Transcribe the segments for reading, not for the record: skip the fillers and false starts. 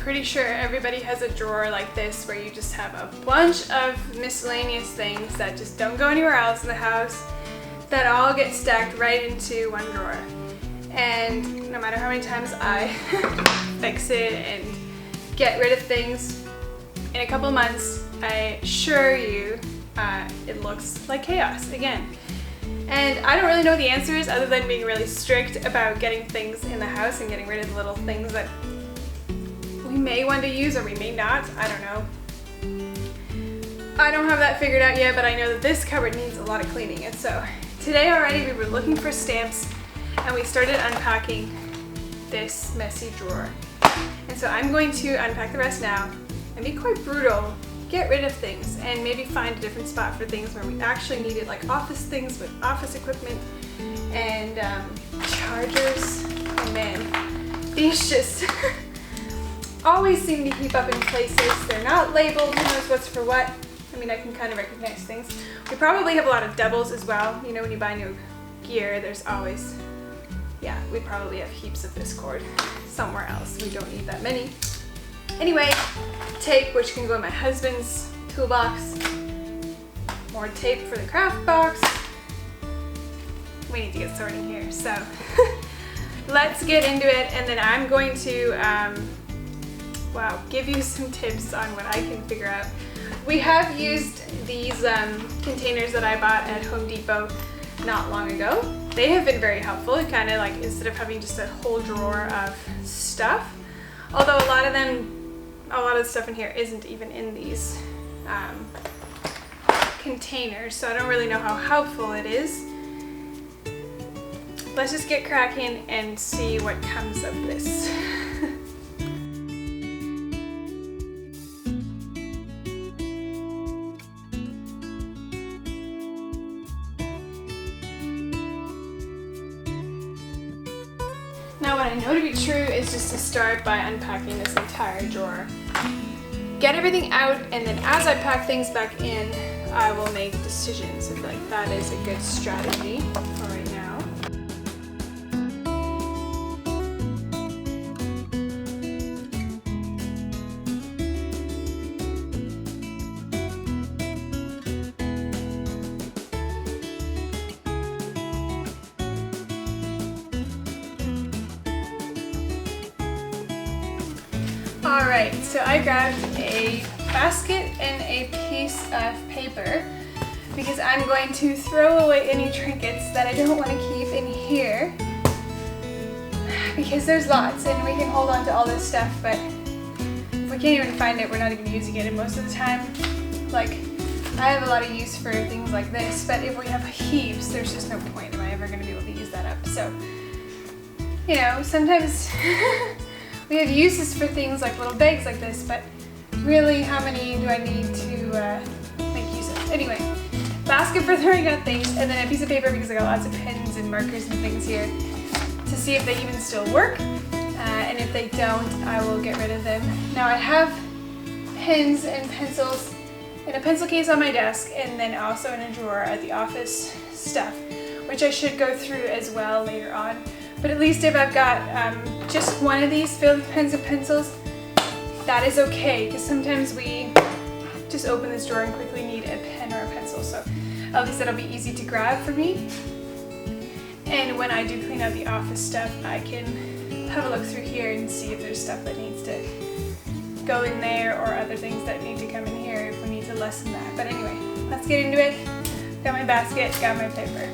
pretty sure everybody has a drawer like this where you just have a bunch of miscellaneous things that just don't go anywhere else in the house that all get stacked right into one drawer. And no matter how many times I fix it and get rid of things, in a couple months, I assure you, it looks like chaos again. And I don't really know what the answer is other than being really strict about getting things in the house and getting rid of the little things that we may want to use or we may not. I don't know. I don't have that figured out yet, but I know that this cupboard needs a lot of cleaning. And so today already we were looking for stamps and we started unpacking this messy drawer. And so I'm going to unpack the rest now and be quite brutal, get rid of things, and maybe find a different spot for things where we actually needed, like office things with office equipment and chargers. Oh man, these just always seem to heap up in places. They're not labeled, who knows what's for what. I mean, I can kind of recognize things. We probably have a lot of doubles as well. You know, when you buy new gear, there's always, yeah, we probably have heaps of this cord somewhere else. We don't need that many. Anyway, tape, which can go in my husband's toolbox. More tape for the craft box. We need to get sorting here, so let's get into it, and then I'm going to give you some tips on what I can figure out. We have used these containers that I bought at Home Depot not long ago. They have been very helpful. It kind of like, instead of having just a whole drawer of stuff, although a lot of the stuff in here isn't even in these containers, so I don't really know how helpful it is. Let's just get cracking and see what comes of this. Now what I know to be true is just to start by unpacking this entire drawer. Get everything out, and then as I pack things back in, I will make decisions. I feel like that is a good strategy for right now. Alright, so I grabbed a basket and a piece of paper because I'm going to throw away any trinkets that I don't want to keep in here, because there's lots and we can hold on to all this stuff, but if we can't even find it, we're not even using it. And most of the time, like, I have a lot of use for things like this, but if we have heaps, there's just no point. Am I ever going to be able to use that up? So, you know, sometimes we have uses for things like little bags like this, but really, how many do I need to make use of? Anyway, basket for throwing out things, and then a piece of paper because I got lots of pens and markers and things here to see if they even still work, and if they don't, I will get rid of them. Now I have pens and pencils in a pencil case on my desk, and then also in a drawer at the office stuff, which I should go through as well later on. But at least if I've got just one of these filled with pens and pencils, that is okay, because sometimes we just open this drawer and quickly need a pen or a pencil, so at least that'll be easy to grab for me. And when I do clean out the office stuff, I can have a look through here and see if there's stuff that needs to go in there or other things that need to come in here if we need to lessen that. But anyway, let's get into it. Got my basket, got my paper.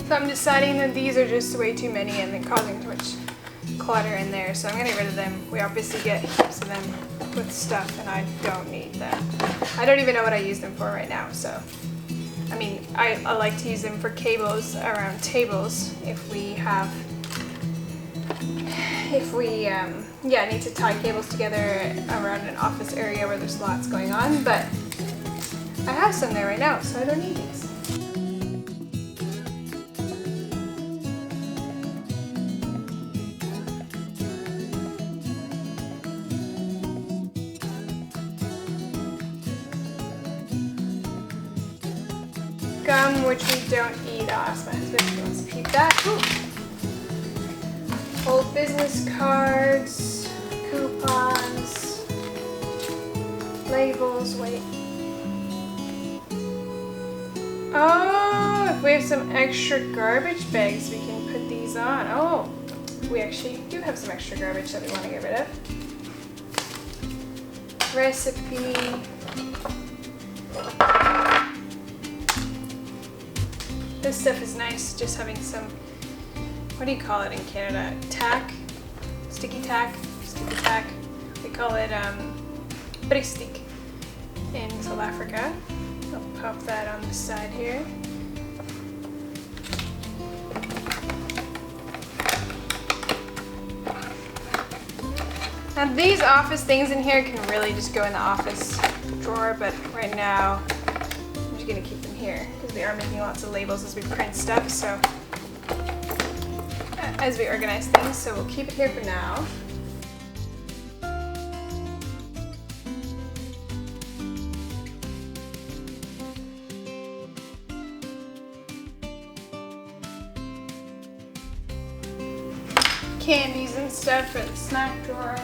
So I'm deciding that these are just way too many and they're causing too much clutter in there, so I'm gonna get rid of them. We obviously get heaps of them with stuff and I don't need them. I don't even know what I use them for right now, so. I mean, I like to use them for cables around tables if we have, need to tie cables together around an office area where there's lots going on, but I have some there right now, so I don't need these. Gum, which we don't eat. Oh, ask my husband if he wants to keep that. Ooh. Old business cards, coupons, labels, wait. Oh, if we have some extra garbage bags, we can put these on. Oh, we actually do have some extra garbage that we want to get rid of. Recipe. This stuff is nice, just having some, what do you call it in Canada? Tack? Sticky tack? Sticky tack. We call it stick in South Africa. I'll pop that on the side here. Now these office things in here can really just go in the office drawer, but right now I'm just gonna keep them here because we are making lots of labels as we print stuff, so as we organize things, so we'll keep it here for now. Candies and stuff for the snack drawer.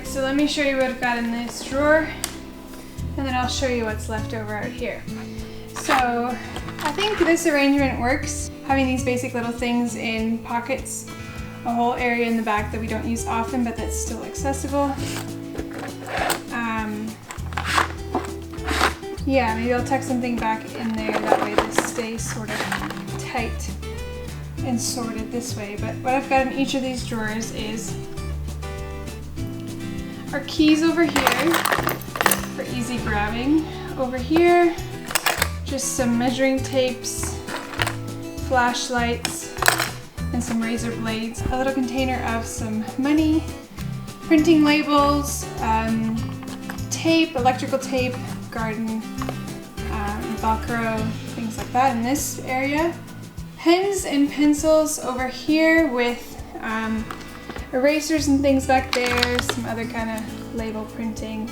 So let me show you what I've got in this drawer, and then I'll show you what's left over out here. So I think this arrangement works, having these basic little things in pockets, a whole area in the back that we don't use often but that's still accessible. Yeah, maybe I'll tuck something back in there, that way this stays sort of tight and sorted this way. But what I've got in each of these drawers is our keys over here for easy grabbing. Over here, just some measuring tapes, flashlights, and some razor blades. A little container of some money, printing labels, tape, electrical tape, garden, Velcro, things like that in this area. Pens and pencils over here with erasers and things back there, some other kind of label printing,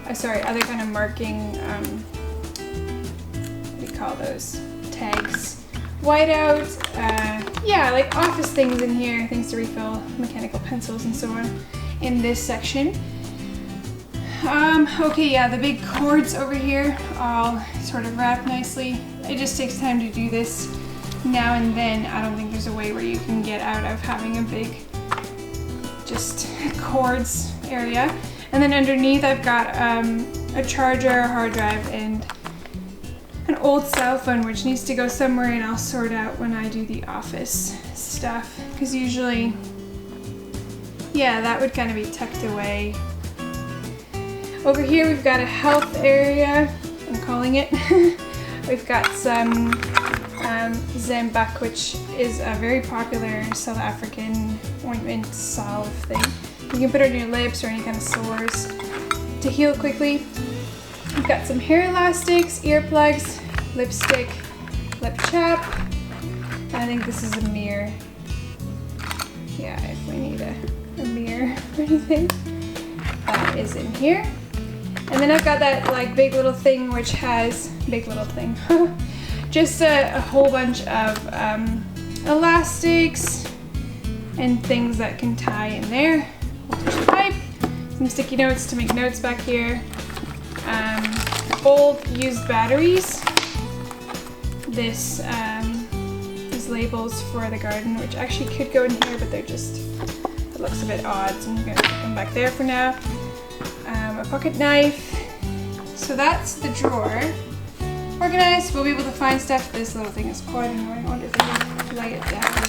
other kind of marking, what do you call those, tags, whiteout, yeah, like office things in here, things to refill, mechanical pencils and so on in this section. Okay, yeah, the big cords over here all sort of wrap nicely. It just takes time to do this now and then. I don't think there's a way where you can get out of having a big just cords area. And then underneath I've got a charger, a hard drive, and an old cell phone which needs to go somewhere, and I'll sort out when I do the office stuff, because usually, yeah, that would kind of be tucked away. Over here we've got a health area, I'm calling it. We've got some Zambuk, which is a very popular South African ointment salve thing. You can put it on your lips or any kind of sores to heal quickly. We've got some hair elastics, earplugs, lipstick, lip chap, and I think this is a mirror. Yeah, if we need a mirror or anything, that is in here. And then I've got that like big little thing which has, big little thing, just a whole bunch of elastics and things that can tie in there. Voltage pipe, some sticky notes to make notes back here, old used batteries, these labels for the garden, which actually could go in here, but they're just, it looks a bit odd, so I'm going to put them back there for now. A pocket knife. So that's the drawer. Organized, we'll be able to find stuff. This little thing is quite annoying. I wonder if I can lay it down.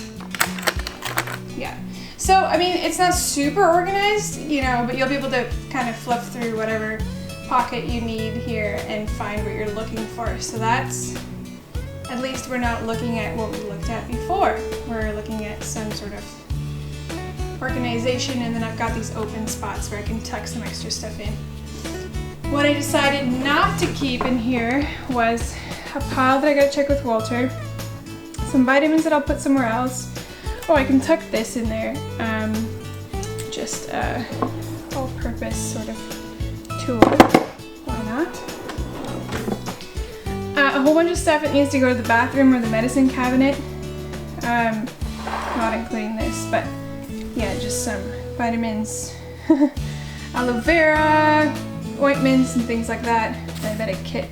Yeah. So, I mean, it's not super organized, you know, but you'll be able to kind of flip through whatever pocket you need here and find what you're looking for. So that's, at least we're not looking at what we looked at before. We're looking at some sort of organization, and then I've got these open spots where I can tuck some extra stuff in. What I decided not to keep in here was a pile that I gotta check with Walter, some vitamins that I'll put somewhere else. Oh, I can tuck this in there. Just a all-purpose sort of tool. Why not? A whole bunch of stuff that needs to go to the bathroom or the medicine cabinet. Not including this, but yeah, just some vitamins, aloe vera, ointments, and things like that. Diabetic kit.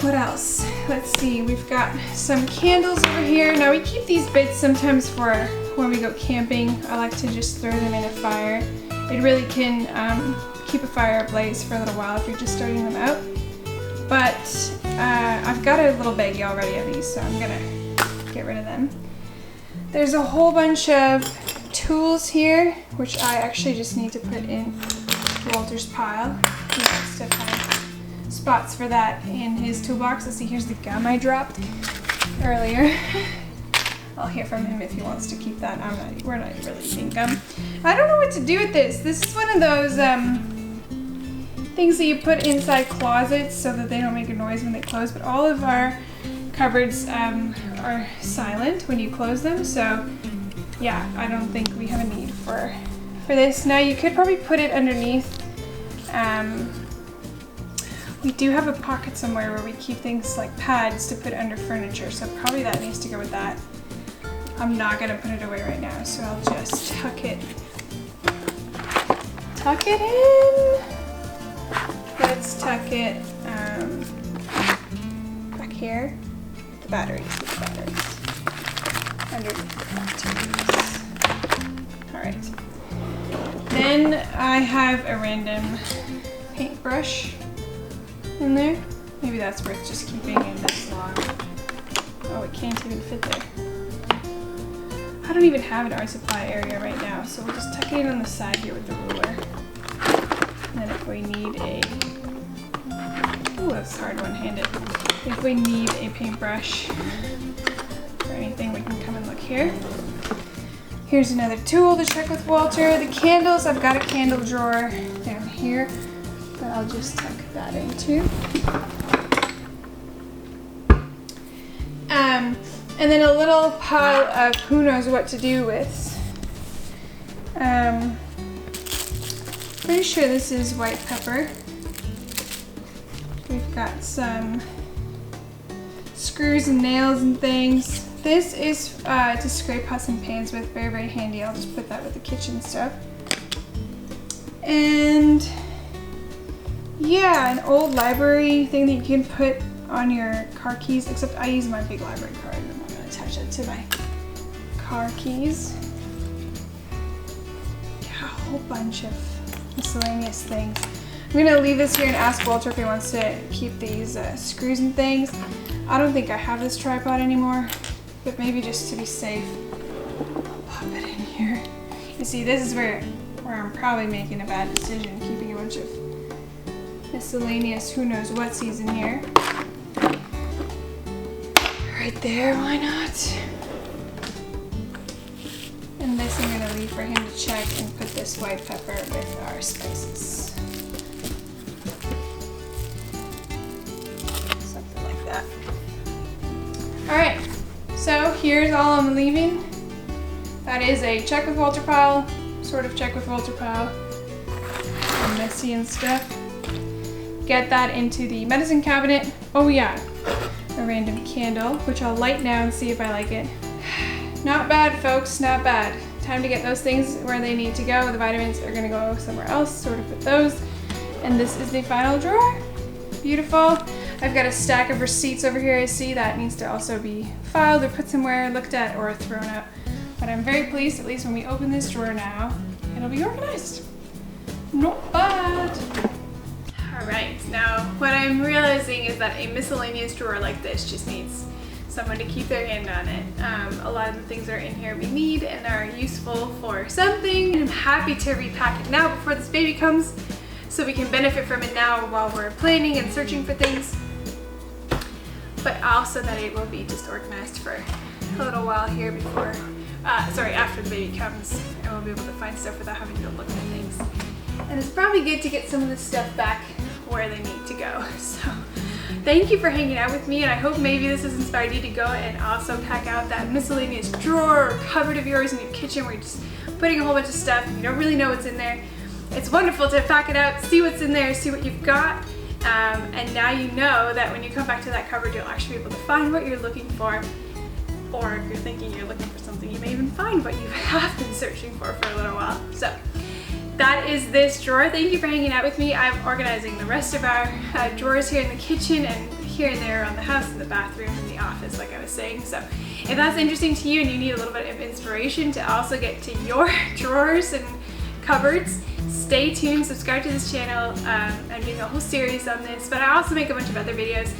What else? Let's see, we've got some candles over here. Now we keep these bits sometimes for when we go camping. I like to just throw them in a fire. It really can keep a fire ablaze for a little while if you're just starting them out. But I've got a little baggie already of these, so I'm gonna get rid of them. There's a whole bunch of tools here, which I actually just need to put in Walter's pile. He likes to find spots for that in his toolbox. Let's see, here's the gum I dropped earlier. I'll hear from him if he wants to keep that. We're not really eating gum. I don't know what to do with this. This is one of those things that you put inside closets so that they don't make a noise when they close, but all of our cupboards are silent when you close them, so yeah, I don't think we have a need for this. Now you could probably put it underneath. We do have a pocket somewhere where we keep things like pads to put under furniture, so probably that needs to go with that. I'm not gonna put it away right now, so I'll just tuck it in. Let's tuck it back here. The batteries, underneath the batteries. All right. Then I have a random paintbrush in there. Maybe that's worth just keeping in this long. Oh, it can't even fit there. I don't even have an art supply area right now, so we'll just tuck it in on the side here with the ruler. And then if we need a, ooh, that's hard one-handed. If we need a paintbrush or anything, we can come and look here. Here's another tool to check with Walter. The candles, I've got a candle drawer down here, but I'll just tuck that in too. And then a little pile of who knows what to do with. Pretty sure this is white pepper. We've got some screws and nails and things. This is to scrape pots and pans with, very, very handy. I'll just put that with the kitchen stuff. And yeah, an old library thing that you can put on your car keys, except I use my big library card and I'm not gonna attach it to my car keys. Yeah, a whole bunch of miscellaneous things. I'm gonna leave this here and ask Walter if he wants to keep these screws and things. I don't think I have this tripod anymore, but maybe just to be safe, I'll pop it in here. You see, this is where I'm probably making a bad decision, keeping a bunch of miscellaneous who knows what's in here. Right there, why not? And this I'm gonna leave ready for him to check and put this white pepper with our spices. Something like that. All right, so here's all I'm leaving. That is a check with Walter Pyle, sort of check with Walter Pyle. Messy and stuff. Get that into the medicine cabinet. Oh yeah, a random candle, which I'll light now and see if I like it. Not bad, folks, not bad. Time to get those things where they need to go. The vitamins are gonna go somewhere else, sort of put those. And this is the final drawer. Beautiful. I've got a stack of receipts over here. I see that needs to also be filed or put somewhere, looked at, or thrown out. But I'm very pleased, at least when we open this drawer now, it'll be organized. Not bad. All right, now what I'm realizing is that a miscellaneous drawer like this just needs someone to keep their hand on it. A lot of the things that are in here we need and are useful for something. And I'm happy to repack it now before this baby comes so we can benefit from it now while we're planning and searching for things. But also that it will be just organized for a little while here before, after the baby comes, and we'll be able to find stuff without having to go looking at things. And it's probably good to get some of this stuff back where they need to go. So thank you for hanging out with me, and I hope maybe this has inspired you to go and also pack out that miscellaneous drawer or cupboard of yours in your kitchen where you're just putting a whole bunch of stuff and you don't really know what's in there. It's wonderful to pack it out, see what's in there, see what you've got, and now you know that when you come back to that cupboard, you'll actually be able to find what you're looking for. Or if you're thinking you're looking for something, you may even find what you have been searching for a little while. So that is this drawer. Thank you for hanging out with me. I'm organizing the rest of our drawers here in the kitchen and here and there around the house, in the bathroom, in the office, like I was saying. So if that's interesting to you and you need a little bit of inspiration to also get to your drawers and cupboards, stay tuned, subscribe to this channel. I'm doing a whole series on this, but I also make a bunch of other videos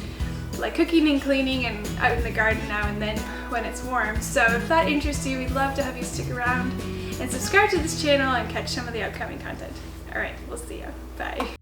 like cooking and cleaning and out in the garden now and then when it's warm. So if that interests you, we'd love to have you stick around and subscribe to this channel and catch some of the upcoming content. All right, we'll see you. Bye.